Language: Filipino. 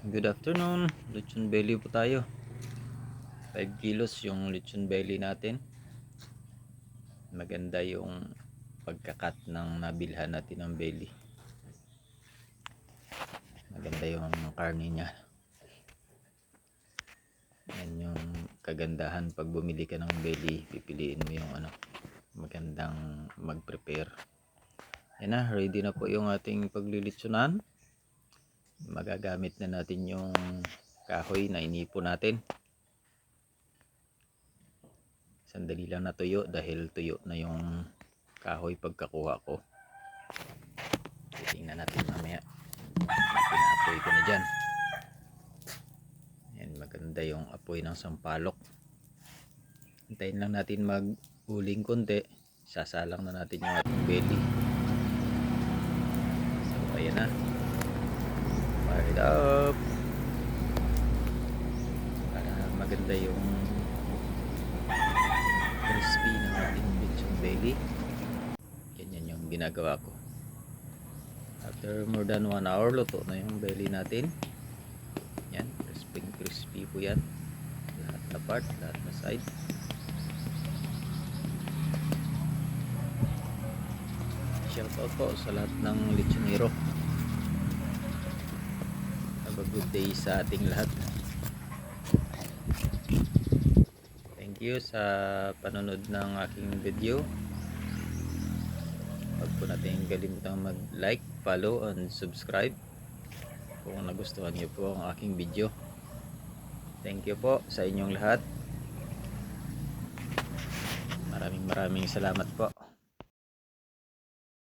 Good afternoon. Lechon belly po tayo. 5 kilos yung lechon belly natin. Maganda yung pagkakat ng nabilhan natin ng belly. Maganda yung karne niya. Yan yung kagandahan pag bumili ka ng belly, pipiliin mo yung magandang mag-prepare. Yan na, ready na po yung ating paglilitsunan. Magagamit na natin yung kahoy na inipo natin. Sandali lang natuyo dahil tuyo na yung kahoy pagkakuha ko. Tingnan natin mamaya. Pinaapoy ko na dyan. Yan, maganda yung apoy ng sampalok. Hintayin lang natin mag-uling konti. Sasalang na natin yung ating belly. So ayan na. Fire it up. Para maganda yung crispy ng ating lechon belly. Ganyan yung ginagawa ko. After more than 1 hour, luto na yung belly natin. Yan, crispy po yan. Lahat na part, lahat na side. Shoutout po sa lahat ng lechonero. Have a good day sa ating lahat. Thank you sa panonood ng aking video. Huwag po natin kalimutang mag-like, follow, and subscribe kung nagustuhan niyo po ang aking video. Thank you po sa inyong lahat. Maraming salamat po.